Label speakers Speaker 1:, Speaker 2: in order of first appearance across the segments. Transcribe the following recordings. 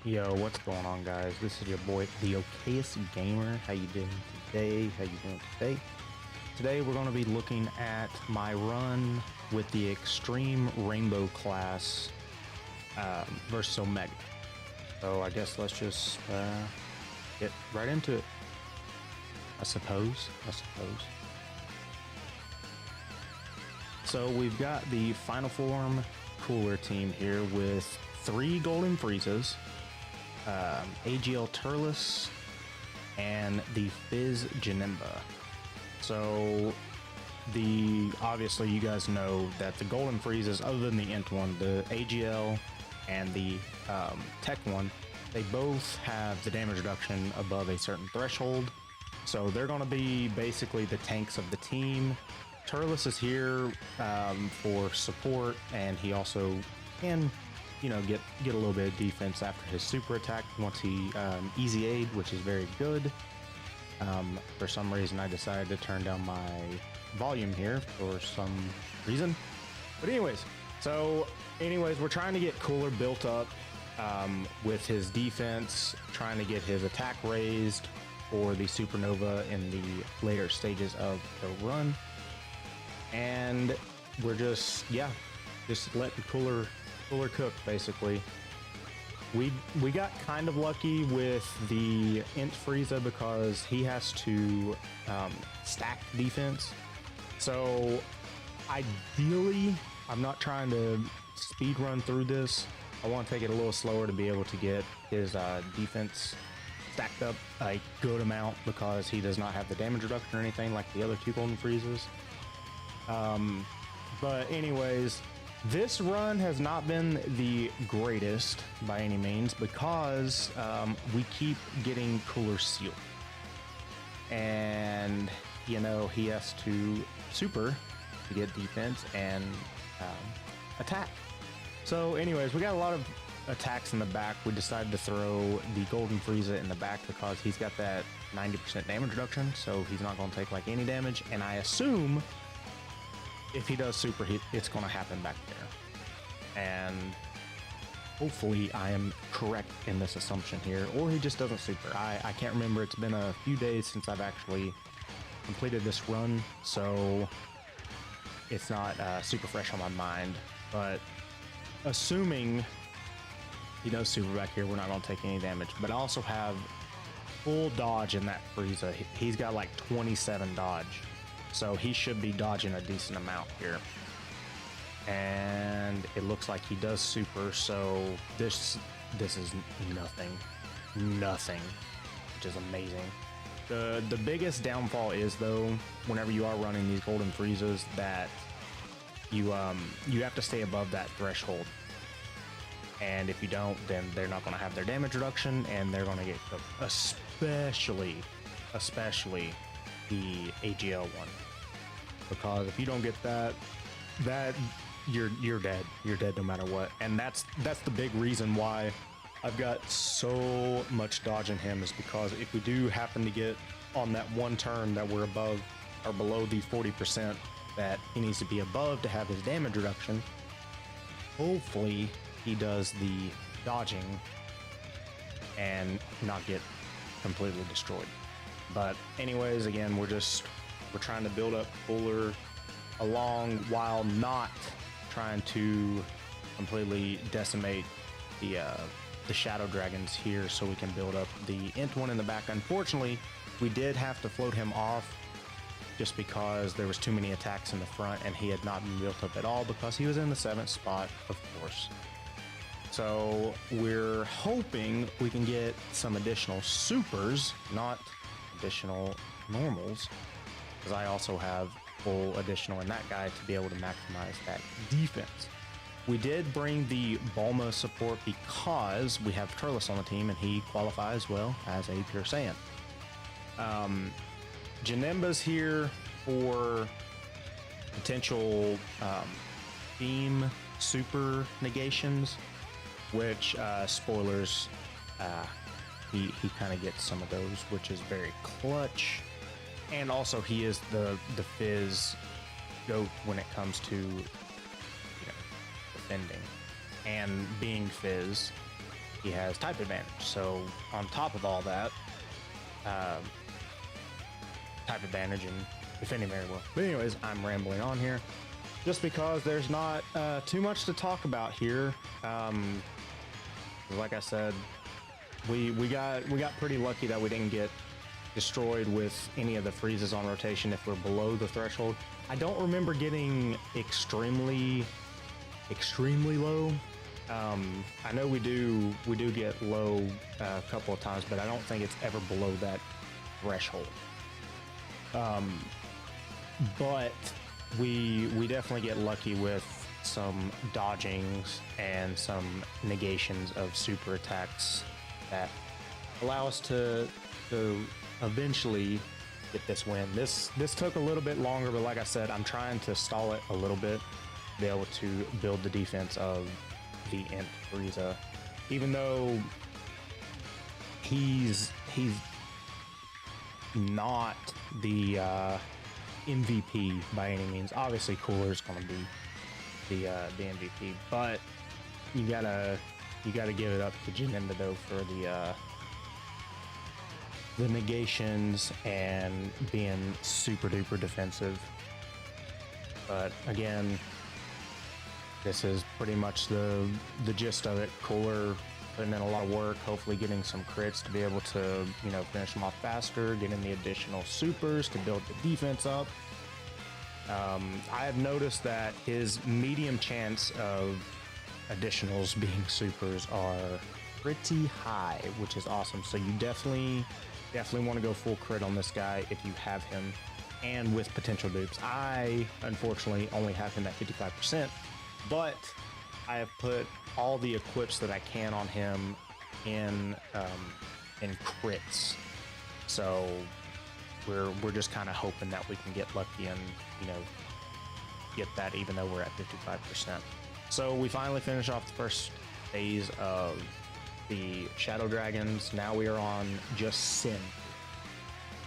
Speaker 1: Yo, what's going on, guys? This is your boy, the okayest gamer. How you doing today? Today we're going to be looking at my run with the Extreme Rainbow class versus Omega. So I guess let's just get right into it. I suppose. So we've got the Final Form Cooler team here with 3 Golden Freezes, AGL Turles, and the Fizz Janemba. So obviously you guys know that the Golden Freezes, other than the Int one, the AGL and the Tech one, they both have the damage reduction above a certain threshold. So they're going to be basically the tanks of the team. Turles is here for support, and he also can, get a little bit of defense after his super attack once he easy aid, which is very good. For some reason, I decided to turn down my volume here for some reason. But anyways, we're trying to get Cooler built up with his defense, trying to get his attack raised for the Supernova in the later stages of the run. And we're just letting Cooler cook, basically. We got kind of lucky with the Int Frieza because he has to stack defense. So ideally, I'm not trying to speed run through this. I want to take it a little slower to be able to get his defense stacked up a good amount, because he does not have the damage reduction or anything like the other 2 Golden Freezes. But anyways, this run has not been the greatest by any means, because we keep getting Cooler sealed, and he has to super to get defense and attack. So anyways, we got a lot of attacks in the back. We decided to throw the Golden Frieza in the back because he's got that 90% damage reduction, so he's not going to take like any damage, and I assume if he does super, it's going to happen back there. And hopefully I am correct in this assumption here, or he just doesn't super. I can't remember. It's been a few days since I've actually completed this run, so it's not super fresh on my mind. But assuming he does super back here, we're not going to take any damage. But I also have full dodge in that Frieza. He's got like 27 dodge. So he should be dodging a decent amount here. And it looks like he does super, so this is nothing, which is amazing. The biggest downfall is, though, whenever you are running these Golden Freezes, that you have to stay above that threshold. And if you don't, then they're not going to have their damage reduction, and they're going to get cooked, especially the AGL one, because if you don't get that you're dead. You're dead no matter what. And that's the big reason why I've got so much dodge in him, is because if we do happen to get on that one turn that we're above or below the 40% that he needs to be above to have his damage reduction, hopefully he does the dodging and not get completely destroyed. But anyways, again, we're trying to build up Cooler along while not trying to completely decimate the Shadow Dragons here, so we can build up the Int one in the back. Unfortunately, we did have to float him off just because there was too many attacks in the front, and he had not been built up at all because he was in the 7th spot, of course. So we're hoping we can get some additional supers, not additional normals, because I also have full additional in that guy to be able to maximize that defense. We did bring the Bulma support because we have Turles on the team, and he qualifies well as a Pure Saiyan. Janemba's here for potential beam super negations, which spoilers, he kind of gets some of those, which is very clutch. And also, he is the Fizz GOAT when it comes to defending. And being Fizz, he has type advantage. So on top of all that, type advantage and defending very well. But anyways, I'm rambling on here just because there's not too much to talk about here. Like I said, we got pretty lucky that we didn't get destroyed with any of the freezes on rotation if we're below the threshold. I don't remember getting extremely low. I know we do get low a couple of times, but I don't think it's ever below that threshold. But we definitely get lucky with some dodgings and some negations of super attacks that allow us to eventually get this win. This took a little bit longer, but like I said, I'm trying to stall it a little bit to be able to build the defense of the Imp Frieza. Even though he's not the MVP by any means. Obviously, Cooler's going to be the MVP, but you gotta give it up to Janemba though for the negations and being super duper defensive. But again, this is pretty much the gist of it. Cooler putting in a lot of work, hopefully getting some crits to be able to, you know, finish them off faster, getting the additional supers to build the defense up. I have noticed that his medium chance of additionals being supers are pretty high, which is awesome. So you definitely want to go full crit on this guy if you have him, and with potential dupes. I unfortunately only have him at 55%, but I have put all the equips that I can on him in crits. So we're just kind of hoping that we can get lucky and, you know, get that even though we're at 55%. So we finally finish off the first phase of the Shadow Dragons. Now we are on just Sin.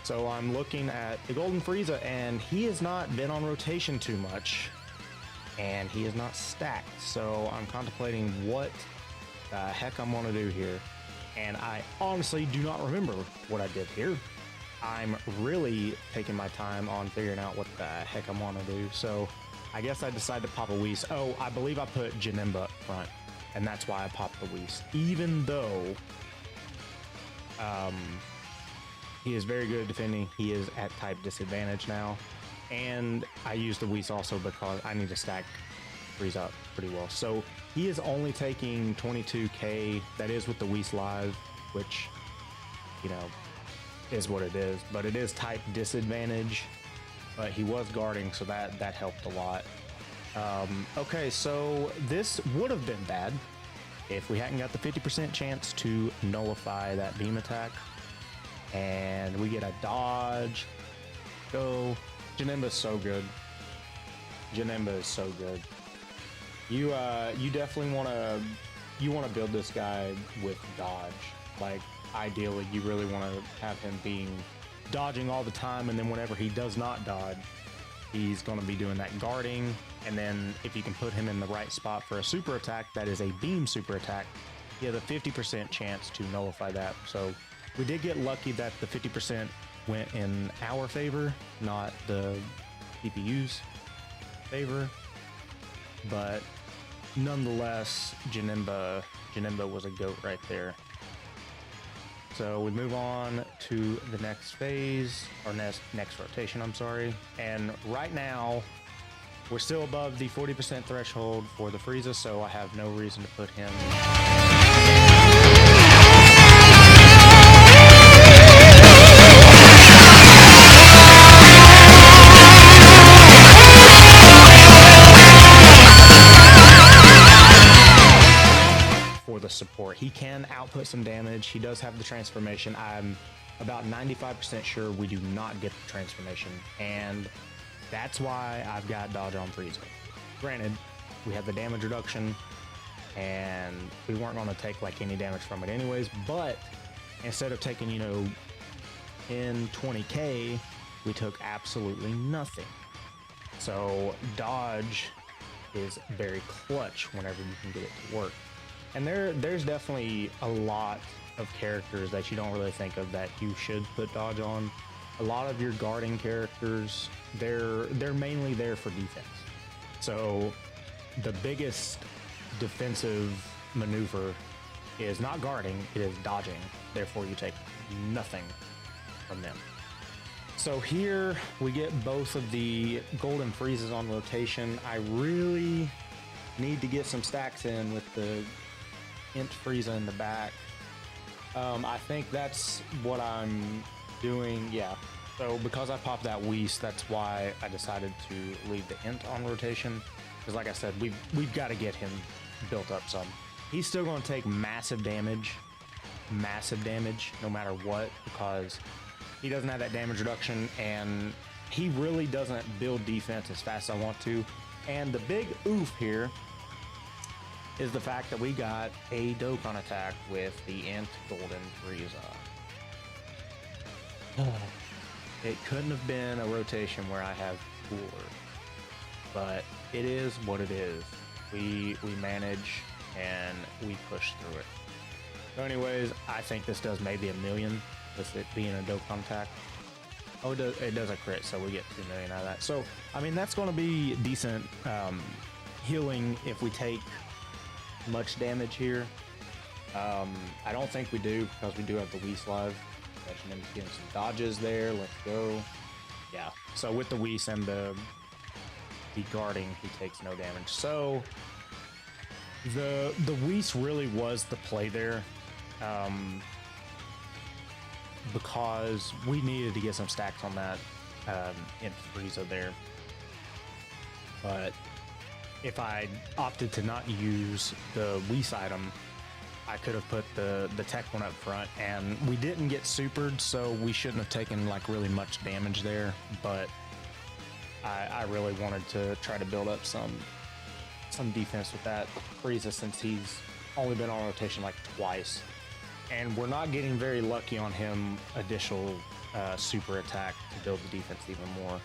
Speaker 1: So I'm looking at the Golden Frieza, and he has not been on rotation too much, and he is not stacked. So I'm contemplating what the heck I'm going to do here. And I honestly do not remember what I did here. I'm really taking my time on figuring out what the heck I want to do. So I guess I decided to pop a Whis. Oh, I believe I put Janemba up front, and that's why I popped the Whis. Even though he is very good at defending, he is at type disadvantage now. And I used the Whis also because I need to stack Frieza up pretty well. So he is only taking 22k. That is with the Whis live, which, you know, is what it is. But it is type disadvantage. But he was guarding, so that helped a lot. Okay, so this would have been bad if we hadn't got the 50% chance to nullify that beam attack. And we get a dodge. Go. Janemba's so good. Janemba is so good. You definitely want to build this guy with dodge. Like, ideally, you really want to have him being dodging all the time, and then whenever he does not dodge, he's going to be doing that guarding. And then if you can put him in the right spot for a super attack that is a beam super attack, you have a 50% chance to nullify that. So we did get lucky that the 50% went in our favor, not the PPU's favor. But nonetheless, Janemba was a GOAT right there. So we move on to the next phase, or next rotation, I'm sorry. And right now, we're still above the 40% threshold for the Frieza, so I have no reason to put him for the support. He can output some damage. He does have the transformation. I'm about 95% sure we do not get the transformation, and that's why I've got dodge on Frieza. Granted, we have the damage reduction, and we weren't going to take like any damage from it anyways, but instead of taking, you know, in 20k, we took absolutely nothing. So dodge is very clutch whenever you can get it to work. And there's definitely a lot of characters that you don't really think of that you should put dodge on. A lot of your guarding characters, they're mainly there for defense. So the biggest defensive maneuver is not guarding, it is dodging. Therefore, you take nothing from them. So here we get both of the golden freezes on rotation. I really need to get some stacks in with the Int Frieza in the back. I think that's what I'm doing. Yeah. So because I popped that Whis, that's why I decided to leave the Int on rotation. Because like I said, we've got to get him built up some. He's still going to take massive damage, no matter what, because he doesn't have that damage reduction, and he really doesn't build defense as fast as I want to. And the big oof here is the fact that we got a Dokkan attack with the Int Golden Frieza. It couldn't have been a rotation where I have cooler, but it is what it is. We manage and we push through it. So anyways, I think this does maybe 1 million with it being a Dokkan attack. Oh, it does a crit, so we get 2 million out of that. So, I mean, that's going to be decent healing if we take much damage here. I don't think we do, because we do have the Whis live. Getting some dodges there. Let's go. Yeah. So with the Whis and the guarding, he takes no damage. So the Whis really was the play there, because we needed to get some stacks on that Int Frieza there. But if I opted to not use the Whis item, I could have put the tech one up front, and we didn't get supered, so we shouldn't have taken like really much damage there. But I really wanted to try to build up some defense with that Frieza, since he's only been on rotation like twice, and we're not getting very lucky on him additional super attack to build the defense even more.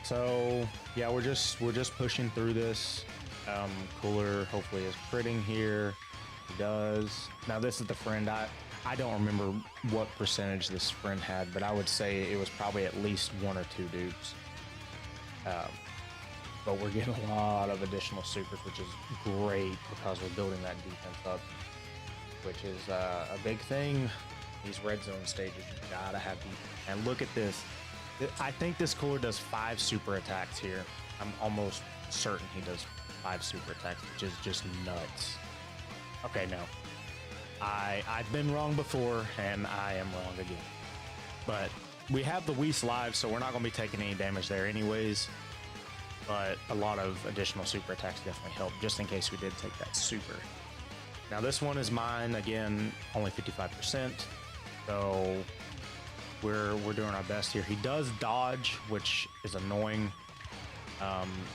Speaker 1: So yeah, we're just pushing through this. Cooler hopefully is critting here. He does. Now this is the friend. I don't remember what percentage this friend had, but I would say it was probably at least 1 or 2 dupes. But we're getting a lot of additional supers, which is great because we're building that defense up, which is a big thing. These red zone stages, you gotta have defense. And look at this. I think this cooler does 5 super attacks here. I'm almost certain he does 5 super attacks, which is just nuts. Okay, no. I've been wrong before, and I am wrong again. But we have the Whis live, so we're not going to be taking any damage there anyways. But a lot of additional super attacks definitely help, just in case we did take that super. Now this one is mine, again, only 55%. So we're doing our best here. He does dodge, which is annoying.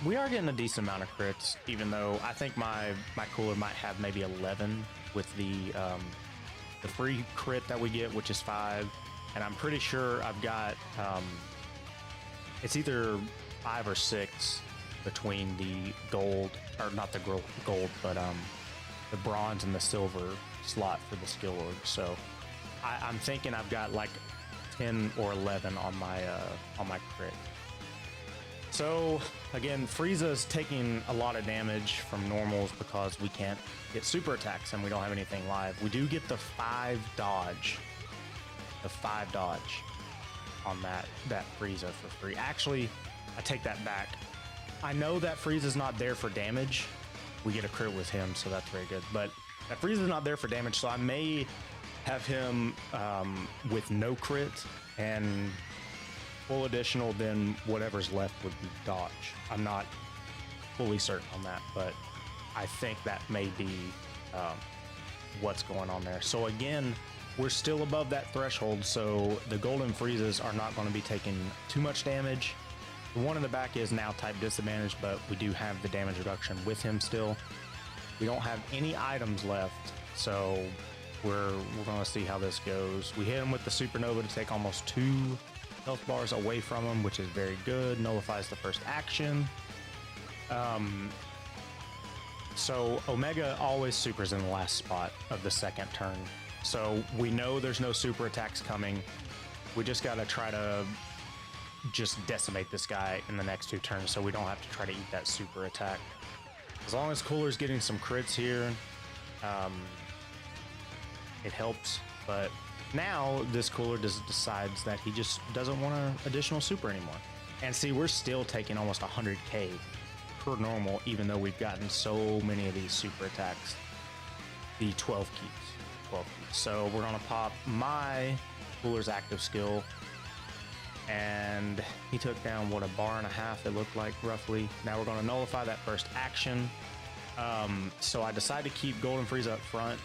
Speaker 1: We are getting a decent amount of crits, even though I think my cooler might have maybe 11 with the free crit that we get, which is 5. And I'm pretty sure I've got, it's either 5 or 6 between the gold, or not the gold, but the bronze and the silver slot for the skill org. So I'm thinking I've got like 10 or 11 on my crit. So again, Frieza's taking a lot of damage from normals because we can't get super attacks and we don't have anything live. We do get the 5 dodge. The 5 dodge on that Frieza for free. Actually, I take that back. I know that Frieza's not there for damage. We get a crit with him, so that's very good. But that Frieza's not there for damage, so I may have him with no crit and full additional, then whatever's left would be dodge. I'm not fully certain on that, but I think that may be what's going on there. So again, we're still above that threshold, so the golden Friezas are not going to be taking too much damage. The one in the back is now type disadvantage, but we do have the damage reduction with him still. We don't have any items left, so we're going to see how this goes. We hit him with the supernova to take almost 2 health bars away from him, which is very good. Nullifies the first action. So Omega always supers in the last spot of the second turn. So we know there's no super attacks coming. We just got to try to just decimate this guy in the next 2 turns so we don't have to try to eat that super attack. As long as Cooler's getting some crits here, it helps. But now this Cooler decides that he just doesn't want an additional super anymore. And see, we're still taking almost 100k per normal, even though we've gotten so many of these super attacks. The 12 keeps. So we're gonna pop my Cooler's active skill, and he took down, what, a bar and a half, it looked like, roughly. Now we're gonna nullify that first action. So I decided to keep Golden Frieza up front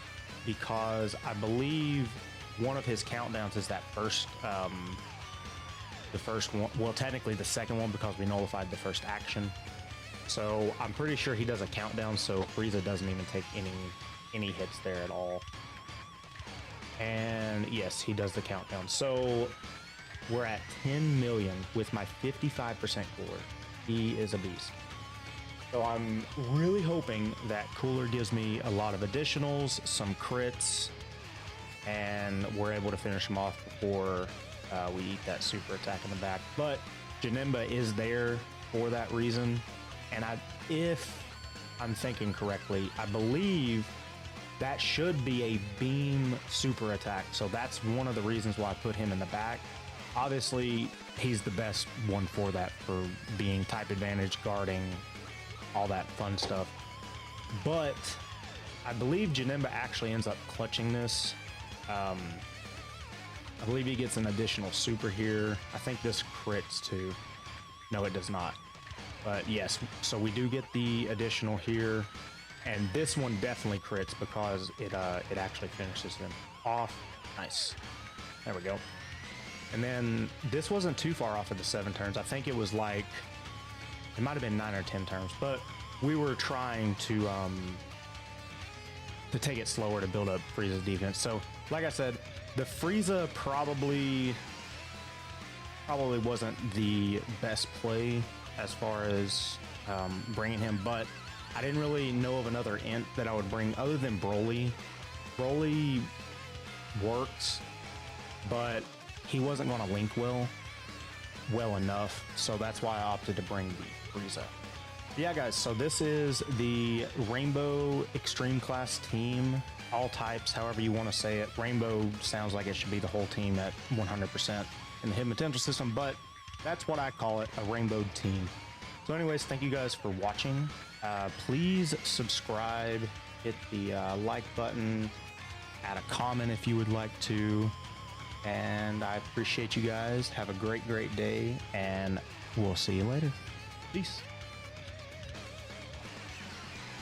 Speaker 1: because I believe one of his countdowns is that first, the first one, well, technically the second one, because we nullified the first action. So I'm pretty sure he does a countdown, so Frieza doesn't even take any hits there at all. And yes, he does the countdown. So we're at 10 million with my 55% Cooler. He is a beast. So I'm really hoping that Cooler gives me a lot of additionals, some crits, and we're able to finish him off before we eat that super attack in the back. But Janemba is there for that reason. And if I'm thinking correctly, I believe that should be a beam super attack. So that's one of the reasons why I put him in the back. Obviously, he's the best one for that, for being type advantage, guarding, all that fun stuff. But I believe Janemba actually ends up clutching this. I believe he gets an additional super here. I think this crits too. No, it does not. But yes, so we do get the additional here, and this one definitely crits because it actually finishes him off. Nice. There we go. And then this wasn't too far off of the 7 turns. I think it was like, it might have been 9 or 10 turns, but we were trying to take it slower to build up Frieza's defense. So like I said, the Frieza probably wasn't the best play as far as bringing him, but I didn't really know of another int that I would bring other than Broly. Broly works, but he wasn't going to link well enough, so that's why I opted to bring the Frieza. Yeah, guys, so this is the Rainbow Extreme Class team, all types, however you want to say it. Rainbow sounds like it should be the whole team at 100% in the Hidden Potential system, but that's what I call it, a rainbow team. So anyways, thank you guys for watching. Please subscribe, hit the like button, add a comment if you would like to, and I appreciate you guys. Have a great day, and we'll see you later. Peace.